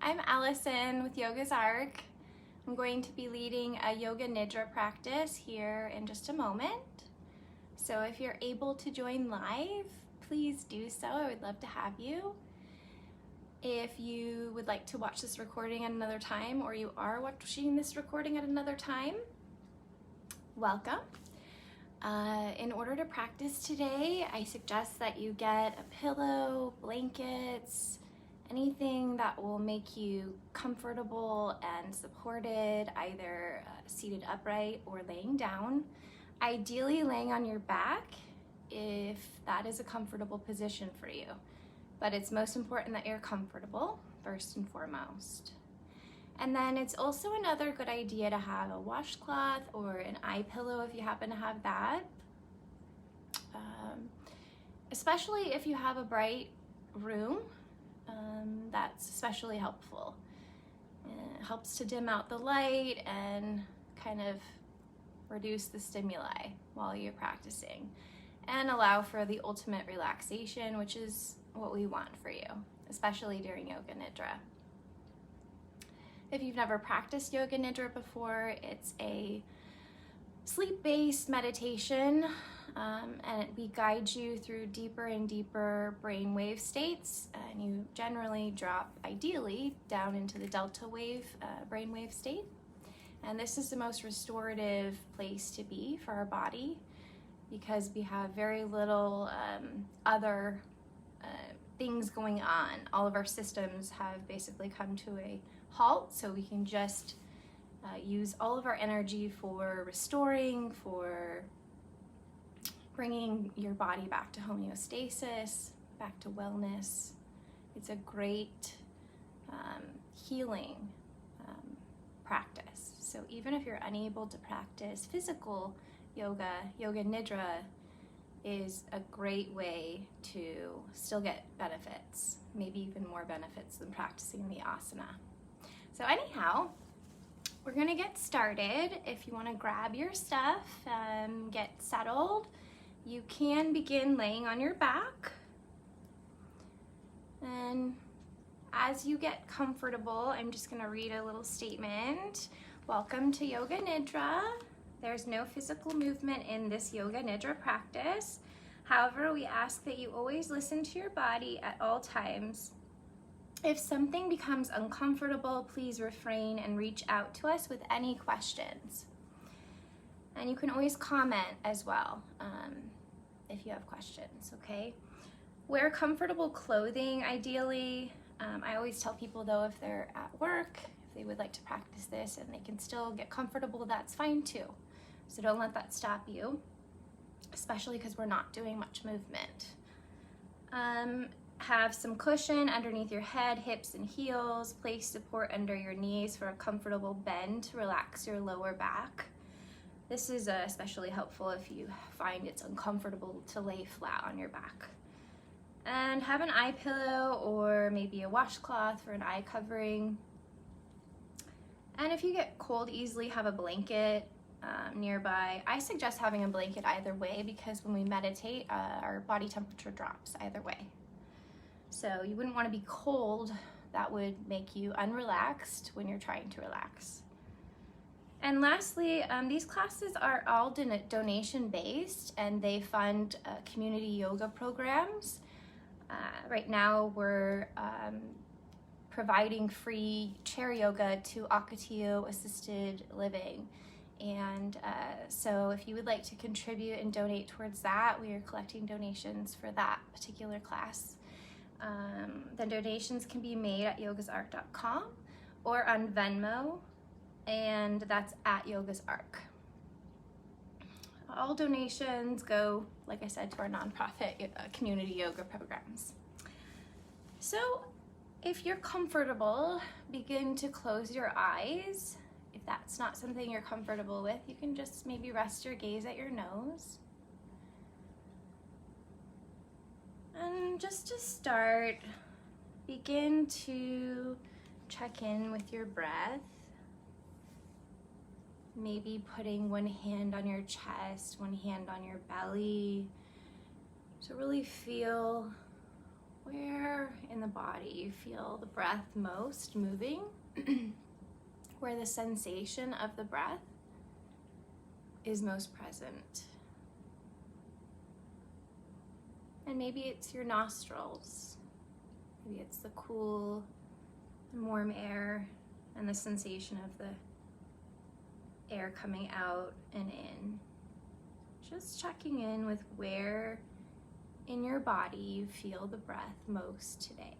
I'm Allison with Yoga's Arc. I'm going to be leading a Yoga Nidra practice here in just a moment. So if you're able to join live, please do so. I would love to have you. If you would like to watch this recording at another time, or you are watching this recording at another time, welcome. In order to practice today, I suggest that you get a pillow, blankets, anything that will make you comfortable and supported, either seated upright or laying down. Ideally laying on your back if that is a comfortable position for you. But it's most important that you're comfortable, first and foremost. And then it's also another good idea to have a washcloth or an eye pillow if you happen to have that. Especially if you have a bright room, that's especially helpful. It helps to dim out the light and kind of reduce the stimuli while you're practicing and allow for the ultimate relaxation, which is what we want for you, especially during Yoga Nidra. If you've never practiced Yoga Nidra before, it's a sleep-based meditation, and we guide you through deeper and deeper brainwave states, and you generally drop, ideally, down into the delta wave brainwave state. And this is the most restorative place to be for our body because we have very little other things going on. All of our systems have basically come to a halt, so we can just use all of our energy for restoring, for bringing your body back to homeostasis, back to wellness. It's a great healing practice. So even if you're unable to practice physical yoga, Yoga Nidra is a great way to still get benefits, maybe even more benefits than practicing the asana. So anyhow, we're gonna get started. If you wanna grab your stuff and get settled, you can begin laying on your back. And as you get comfortable, I'm just gonna read a little statement. Welcome to Yoga Nidra. There's no physical movement in this Yoga Nidra practice. However, we ask that you always listen to your body at all times. If something becomes uncomfortable, please refrain and reach out to us with any questions. And you can always comment as well if you have questions, okay? Wear comfortable clothing, ideally. I always tell people though, if they're at work, if they would like to practice this and they can still get comfortable, that's fine too. So don't let that stop you, especially because we're not doing much movement. Have some cushion underneath your head, hips, and heels. Place support under your knees for a comfortable bend to relax your lower back. This is especially helpful if you find it's uncomfortable to lay flat on your back. And have an eye pillow or maybe a washcloth for an eye covering. And if you get cold easily, have a blanket nearby. I suggest having a blanket either way because when we meditate, our body temperature drops either way. So you wouldn't want to be cold. That would make you unrelaxed when you're trying to relax. And lastly, these classes are all donation based and they fund community yoga programs. Right now we're providing free chair yoga to Ocotillo assisted living. And so if you would like to contribute and donate towards that, we are collecting donations for that particular class. The donations can be made at yogasarc.com or on Venmo, and that's at Yoga's Arc. All donations go, like I said, to our nonprofit community yoga programs. So if you're comfortable, begin to close your eyes. If that's not something you're comfortable with, you can just maybe rest your gaze at your nose. And just to start, begin to check in with your breath. Maybe putting one hand on your chest, one hand on your belly, to really feel where in the body you feel the breath most moving, where the sensation of the breath is most present. And maybe it's your nostrils. Maybe it's the cool and warm air and the sensation of the air coming out and in. Just checking in with where in your body you feel the breath most today.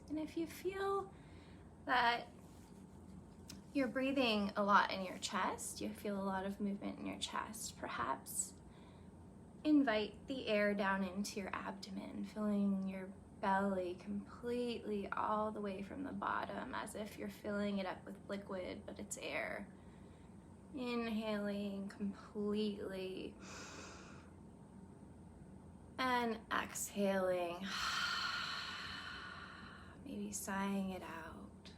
And if you feel that you're breathing a lot in your chest, you feel a lot of movement in your chest, perhaps invite the air down into your abdomen, filling your belly completely all the way from the bottom, as if you're filling it up with liquid, but it's air. Inhaling completely and exhaling, maybe sighing it out.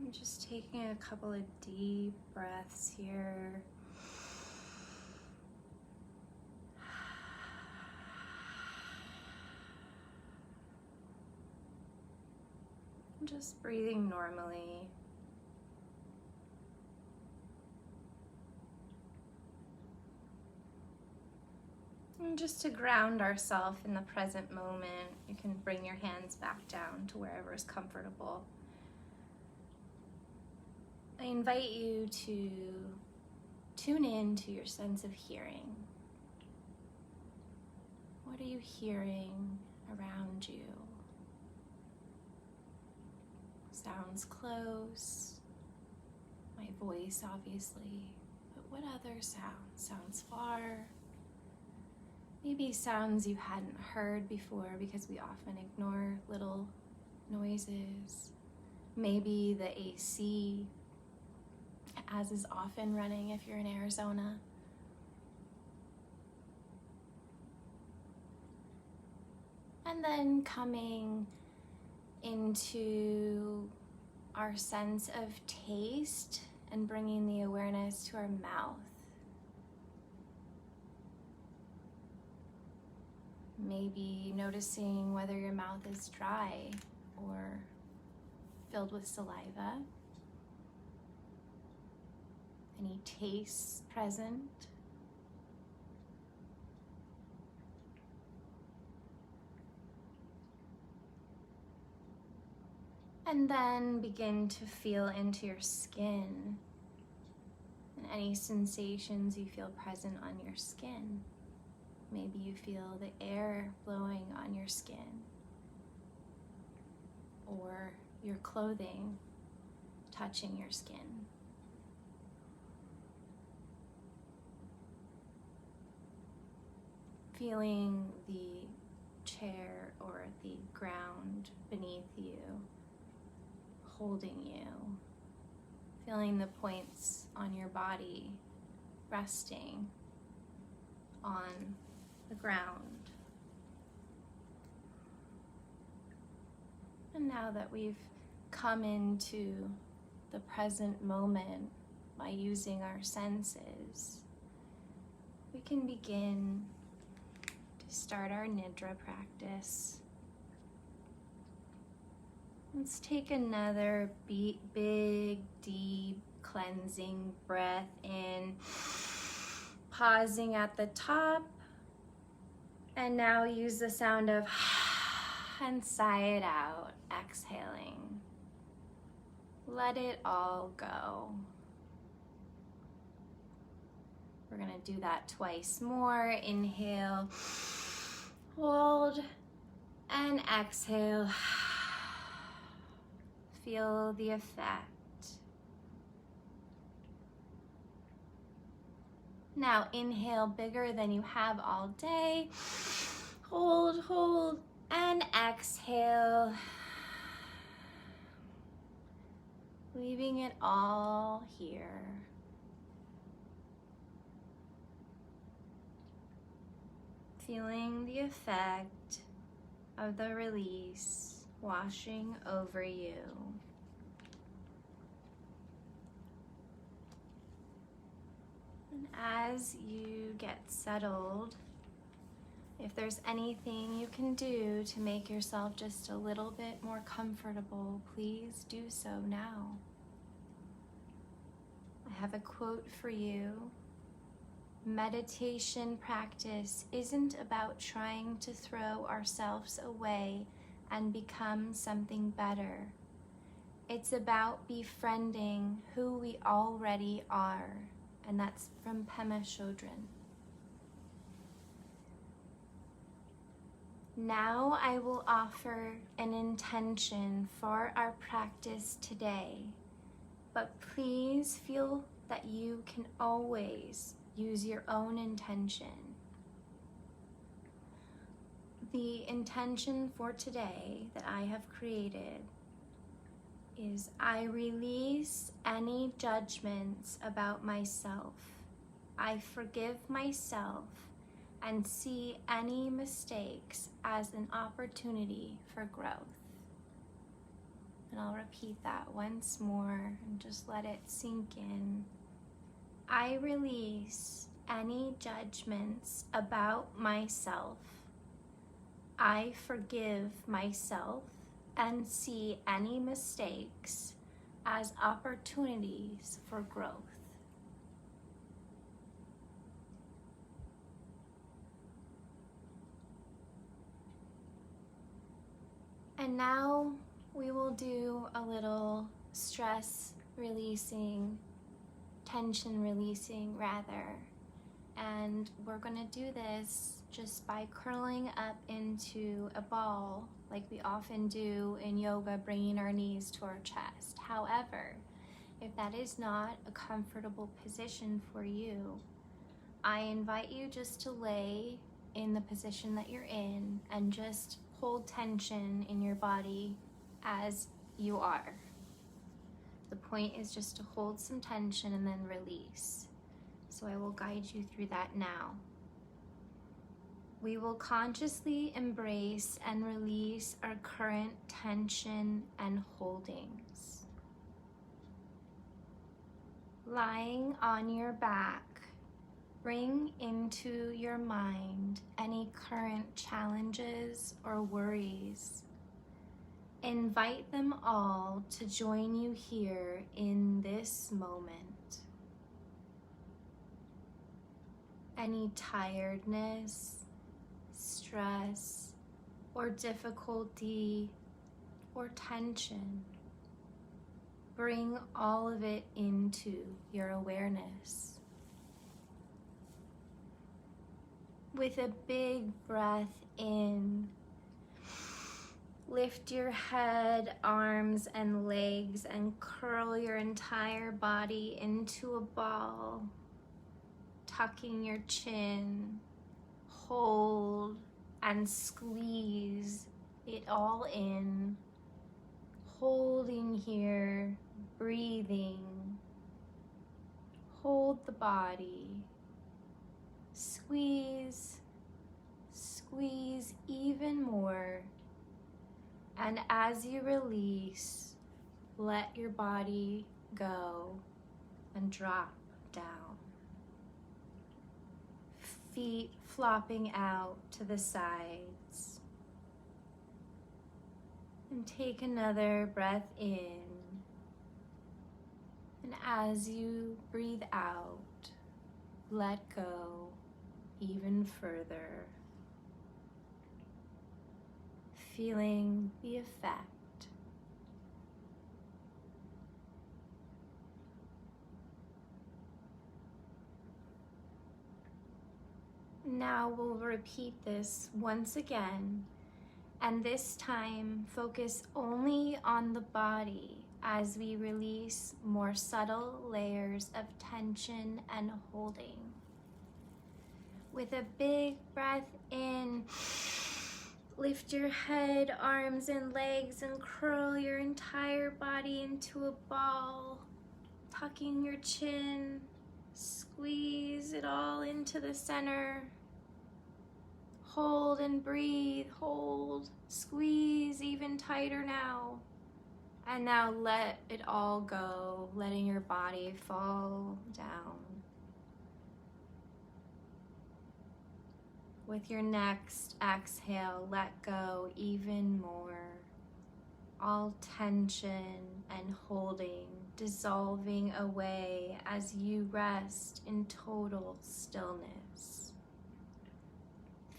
I'm just taking a couple of deep breaths here. Just breathing normally. And just to ground ourselves in the present moment, you can bring your hands back down to wherever is comfortable. I invite you to tune in to your sense of hearing. What are you hearing around you? Sounds close, my voice obviously, but what other sounds? Sounds far, maybe sounds you hadn't heard before because we often ignore little noises. Maybe the AC, as is often running if you're in Arizona. And then coming into our sense of taste and bringing the awareness to our mouth. Maybe noticing whether your mouth is dry or filled with saliva. Any tastes present? And then begin to feel into your skin and any sensations you feel present on your skin. Maybe you feel the air blowing on your skin or your clothing touching your skin. Feeling the chair or the ground beneath you holding you, feeling the points on your body resting on the ground. And now that we've come into the present moment by using our senses, we can begin to start our Nidra practice. Let's take another big, deep, cleansing breath in, pausing at the top, and now use the sound of and sigh it out, exhaling. Let it all go. We're gonna do that twice more. Inhale, hold, and exhale. Feel the effect. Now inhale bigger than you have all day. Hold, and exhale. Leaving it all here. Feeling the effect of the release washing over you. As you get settled, if there's anything you can do to make yourself just a little bit more comfortable, please do so now. I have a quote for you. Meditation practice isn't about trying to throw ourselves away and become something better. It's about befriending who we already are. And that's from Pema Chodron. Now I will offer an intention for our practice today, but please feel that you can always use your own intention. The intention for today that I have created is I release any judgments about myself. I forgive myself and see any mistakes as an opportunity for growth. And I'll repeat that once more and just let it sink in. I release any judgments about myself. I forgive myself and see any mistakes as opportunities for growth. And now we will do a little stress releasing, tension releasing rather. And we're gonna do this just by curling up into a ball like we often do in yoga, bringing our knees to our chest. However, if that is not a comfortable position for you, I invite you just to lay in the position that you're in and just hold tension in your body as you are. The point is just to hold some tension and then release. So I will guide you through that now. We will consciously embrace and release our current tension and holdings. Lying on your back, bring into your mind any current challenges or worries. Invite them all to join you here in this moment. Any tiredness, stress, or difficulty, or tension, bring all of it into your awareness. With a big breath in, lift your head, arms, and legs and curl your entire body into a ball, tucking your chin. Hold and squeeze it all in, holding here, breathing. Hold the body. Squeeze, squeeze even more. And as you release, let your body go and drop down. Feet flopping out to the sides. And take another breath in. And as you breathe out, let go even further. Feeling the effect. Now we'll repeat this once again, and this time focus only on the body as we release more subtle layers of tension and holding. With a big breath in, lift your head, arms, and legs and curl your entire body into a ball, tucking your chin. Squeeze it all into the center. Hold and breathe, hold, squeeze even tighter now. And now let it all go, letting your body fall down. With your next exhale, let go even more. All tension and holding dissolving away as you rest in total stillness.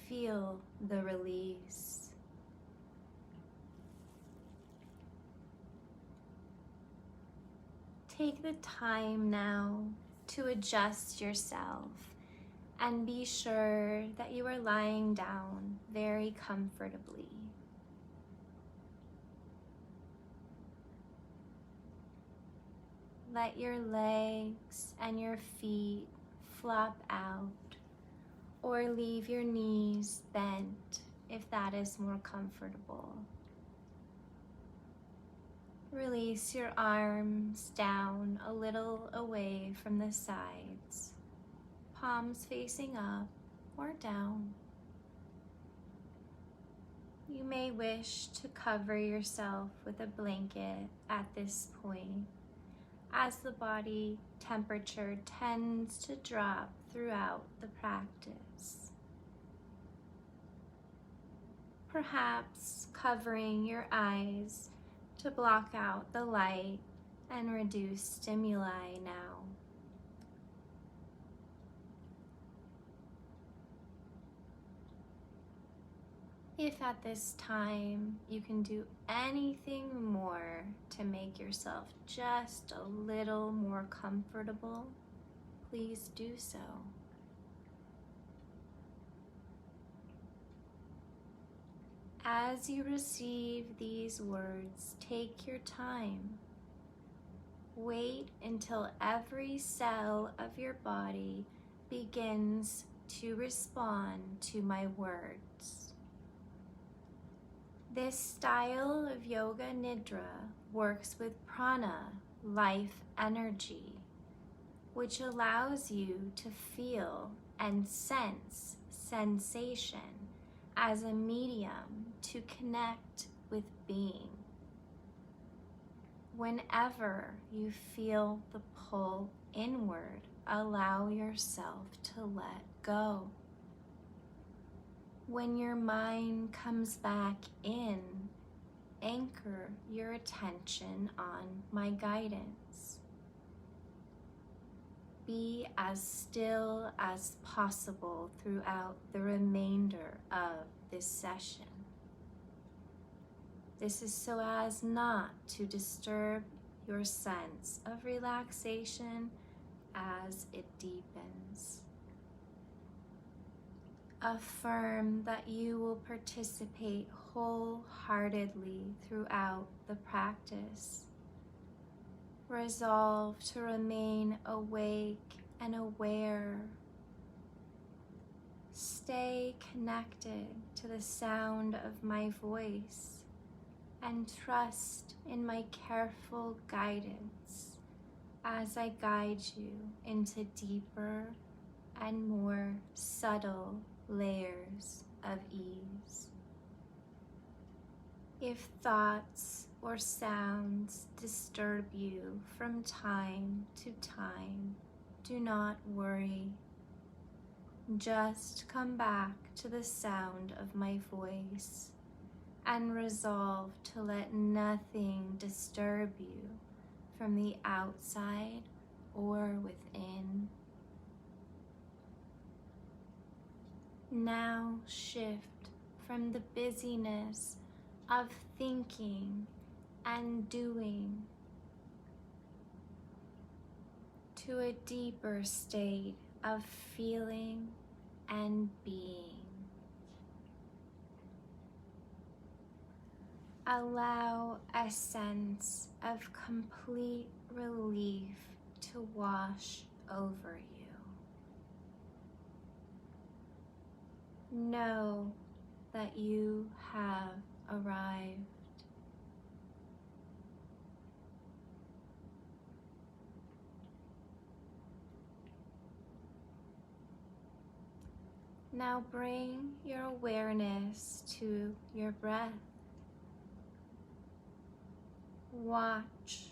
Feel the release. Take the time now to adjust yourself and be sure that you are lying down very comfortably. Let your legs and your feet flop out, or leave your knees bent if that is more comfortable. Release your arms down a little away from the sides, palms facing up or down. You may wish to cover yourself with a blanket at this point, as the body temperature tends to drop throughout the practice. Perhaps covering your eyes to block out the light and reduce stimuli now. If at this time you can do anything more to make yourself just a little more comfortable, please do so. As you receive these words, take your time. Wait until every cell of your body begins to respond to my words. This style of Yoga Nidra works with prana, life energy, which allows you to feel and sense sensation as a medium to connect with being. Whenever you feel the pull inward, allow yourself to let go. When your mind comes back in, anchor your attention on my guidance. Be as still as possible throughout the remainder of this session. This is so as not to disturb your sense of relaxation as it deepens. Affirm that you will participate wholeheartedly throughout the practice. Resolve to remain awake and aware. Stay connected to the sound of my voice and trust in my careful guidance as I guide you into deeper and more subtle layers of ease. If thoughts or sounds disturb you from time to time, do not worry. Just come back to the sound of my voice and resolve to let nothing disturb you from the outside or within. Now shift from the busyness of thinking and doing to a deeper state of feeling and being. Allow a sense of complete relief to wash over you. Know that you have arrived. Now bring your awareness to your breath. Watch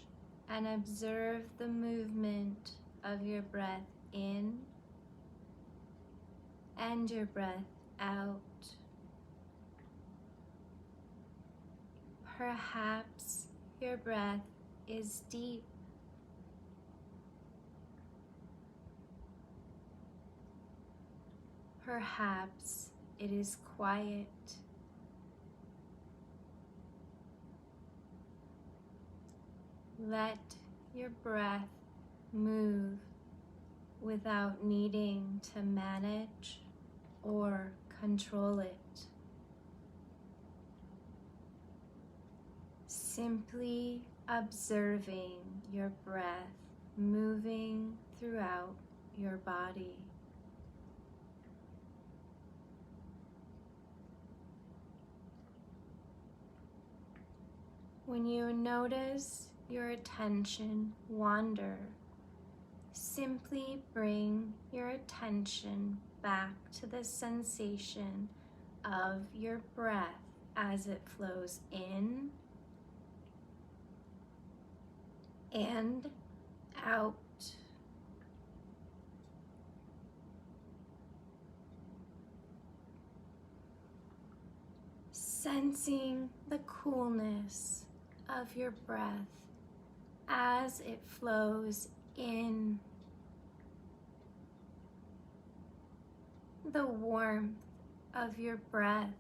and observe the movement of your breath in and your breath out. Perhaps your breath is deep. Perhaps it is quiet. Let your breath move without needing to manage or control it. Simply observing your breath moving throughout your body. When you notice your attention wander, simply bring your attention back to the sensation of your breath as it flows in and out. Sensing the coolness of your breath as it flows in, the warmth of your breath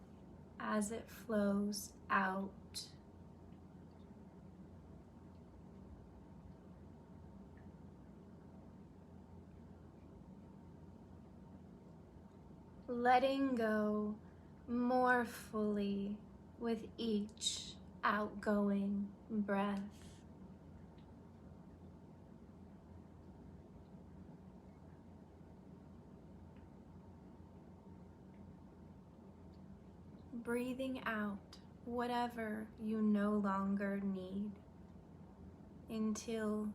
as it flows out. Letting go more fully with each outgoing breath. Breathing out whatever you no longer need until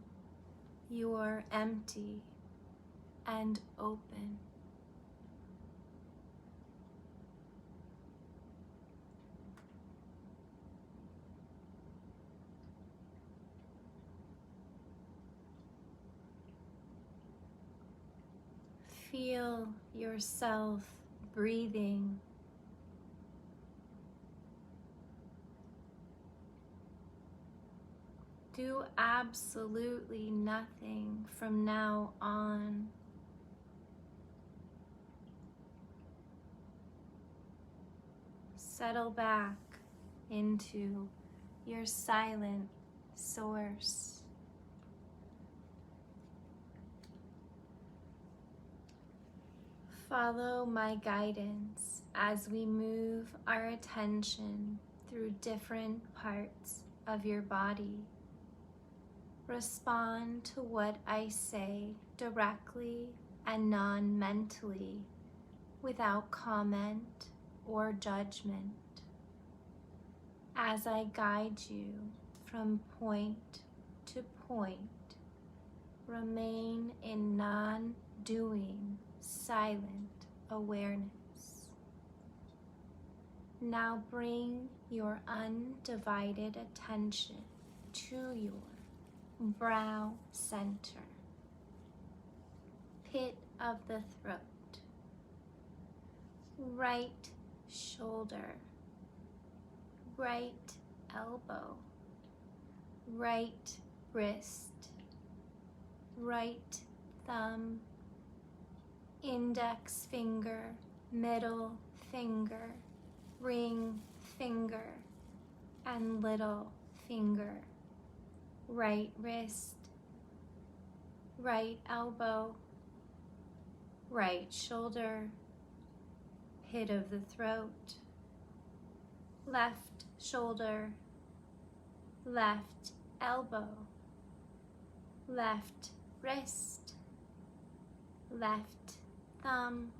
you are empty and open. Feel yourself breathing. Do absolutely nothing from now on. Settle back into your silent source. Follow my guidance as we move our attention through different parts of your body. Respond to what I say directly and non-mentally, without comment or judgment. As I guide you from point to point, remain in non-doing, silent awareness. Now bring your undivided attention to your brow center, pit of the throat, right shoulder, right elbow, right wrist, right thumb, index finger, middle finger, ring finger, and little finger, right wrist, right elbow, right shoulder, pit of the throat, left shoulder, left elbow, left wrist, left thumb,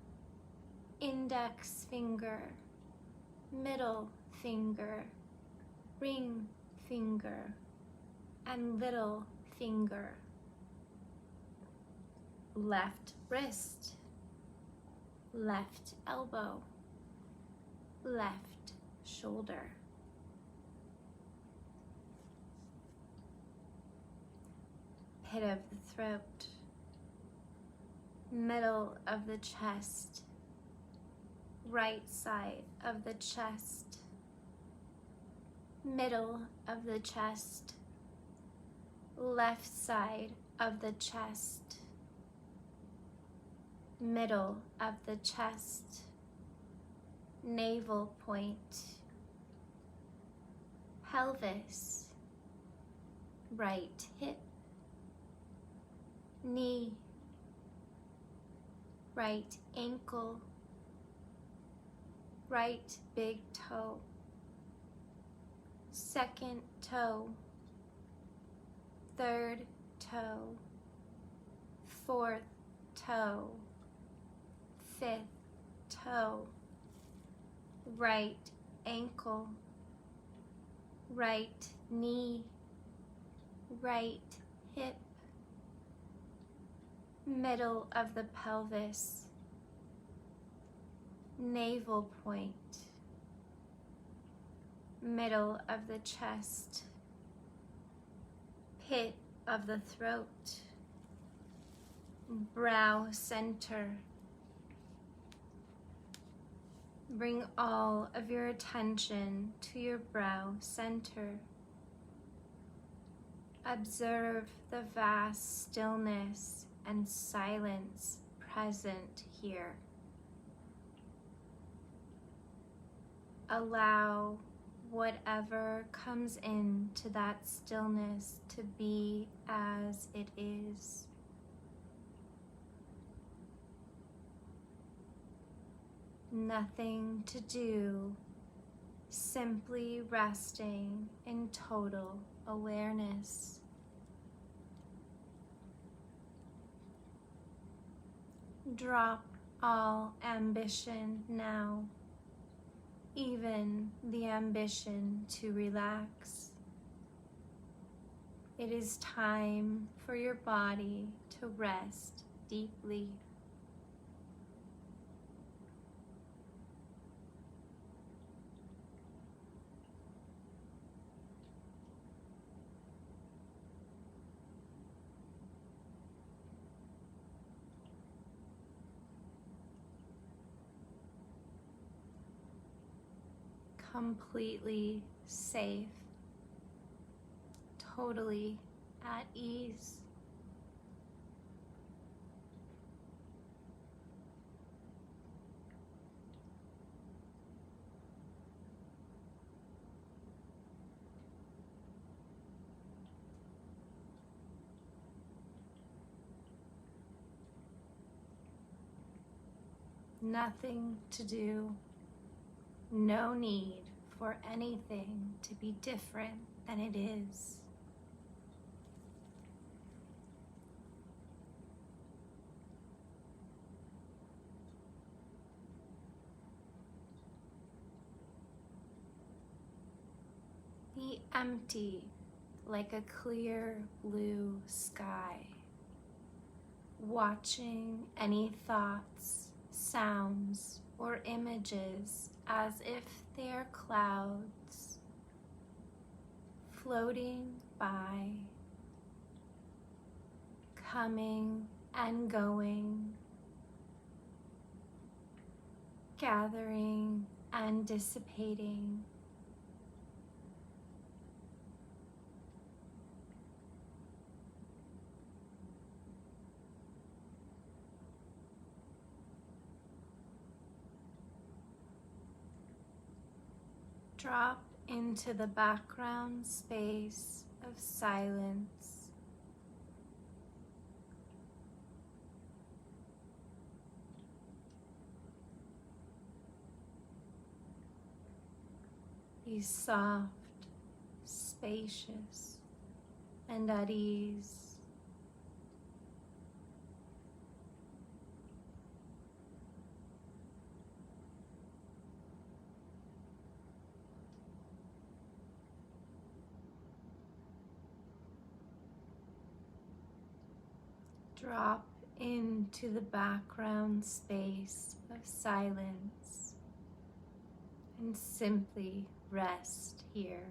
index finger, middle finger, ring finger, and little finger, left wrist, left elbow, left shoulder. Pit of the throat, middle of the chest, right side of the chest, middle of the chest, left side of the chest, middle of the chest, navel point, pelvis, right hip, knee, right ankle, right big toe, second toe, third toe, fourth toe, fifth toe, right ankle, right knee, right hip, middle of the pelvis, navel point, middle of the chest, pit of the throat, brow center. Bring all of your attention to your brow center. Observe the vast stillness and silence present here. Allow whatever comes into that stillness to be as it is. Nothing to do, simply resting in total awareness. Drop all ambition now, even the ambition to relax. It is time for your body to rest deeply. Completely safe, totally at ease. Nothing to do, no need for anything to be different than it is. Be empty like a clear blue sky, watching any thoughts, sounds, or images as if they are clouds floating by, coming and going, gathering and dissipating. Drop into the background space of silence. Be soft, spacious, and at ease. Drop into the background space of silence and simply rest here.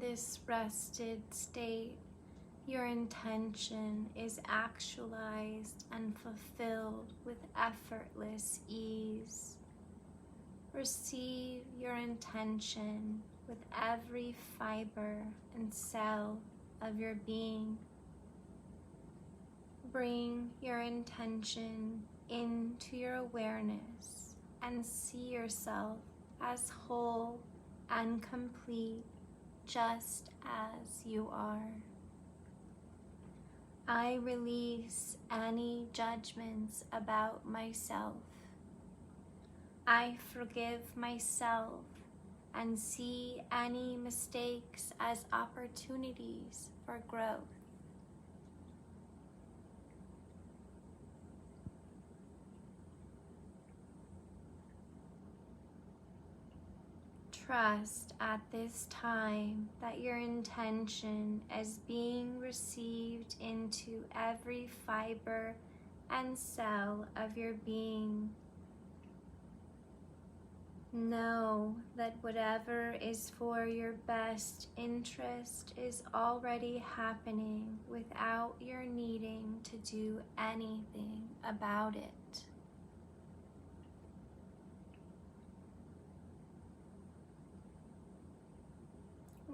this rested state, your intention is actualized and fulfilled with effortless ease. Receive your intention with every fiber and cell of your being. Bring your intention into your awareness and see yourself as whole and complete, just as you are. I release any judgments about myself. I forgive myself and see any mistakes as opportunities for growth. Trust at this time that your intention is being received into every fiber and cell of your being. Know that whatever is for your best interest is already happening without your needing to do anything about it.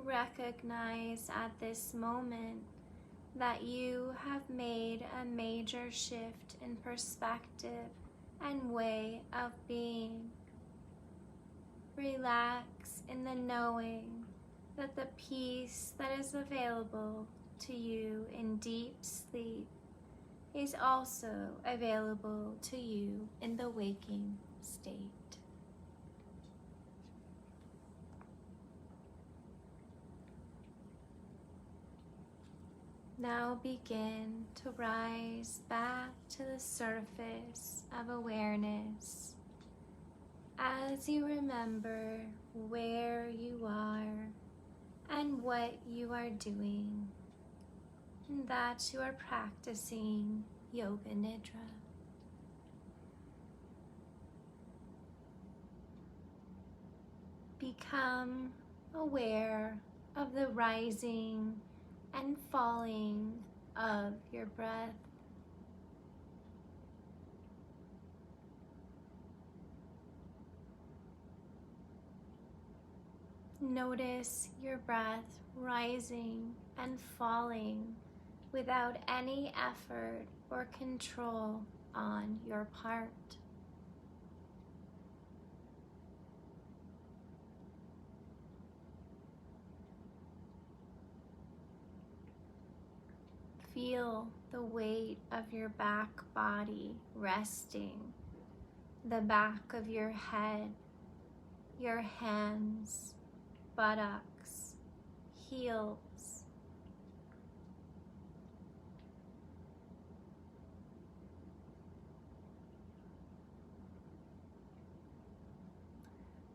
Recognize at this moment that you have made a major shift in perspective and way of being. Relax in the knowing that the peace that is available to you in deep sleep is also available to you in the waking state. Now begin to rise back to the surface of awareness as you remember where you are and what you are doing, and that you are practicing Yoga Nidra. Become aware of the rising and falling of your breath. Notice your breath rising and falling without any effort or control on your part. Feel the weight of your back body resting, the back of your head, your hands, buttocks, heels.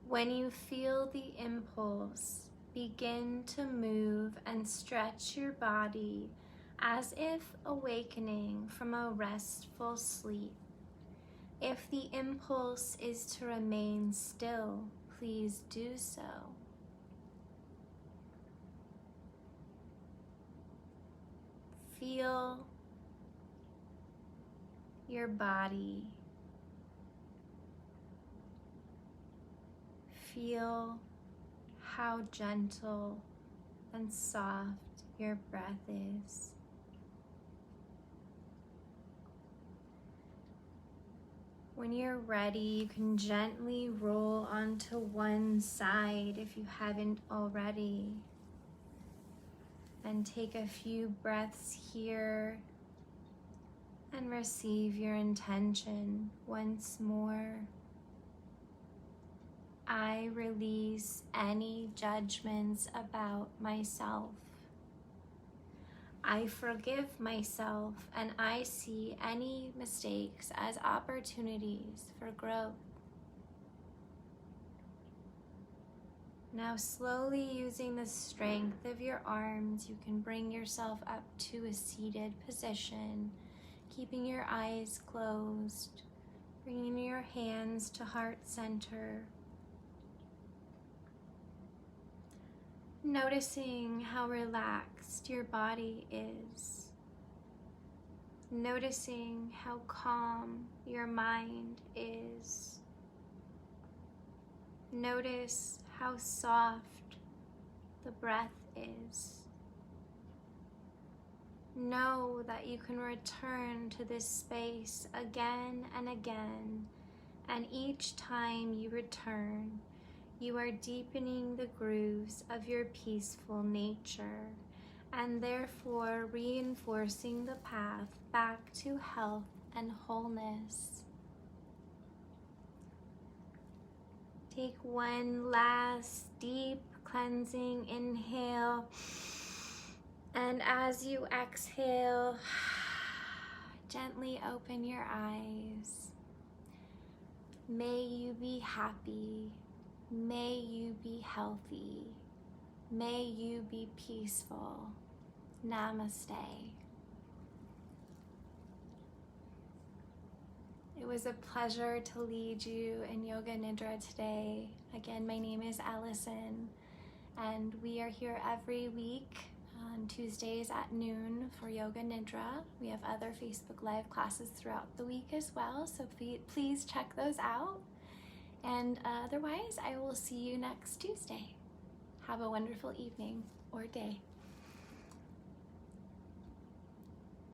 When you feel the impulse, begin to move and stretch your body as if awakening from a restful sleep. If the impulse is to remain still, please do so. Feel your body. Feel how gentle and soft your breath is. When you're ready, you can gently roll onto one side if you haven't already. And take a few breaths here and receive your intention once more. I release any judgments about myself. I forgive myself and I see any mistakes as opportunities for growth. Now slowly using the strength of your arms, you can bring yourself up to a seated position, keeping your eyes closed, bringing your hands to heart center. Noticing how relaxed your body is. Noticing how calm your mind is. Notice how soft the breath is. Know that you can return to this space again and again, and each time you return, you are deepening the grooves of your peaceful nature, and therefore reinforcing the path back to health and wholeness. Take one last deep cleansing inhale, and as you exhale, gently open your eyes. May you be happy. May you be healthy. May you be peaceful. Namaste. It was a pleasure to lead you in Yoga Nidra today. Again, my name is Allison, and we are here every week on Tuesdays at noon for Yoga Nidra. We have other Facebook Live classes throughout the week as well, so please check those out. And otherwise, I will see you next Tuesday. Have a wonderful evening or day.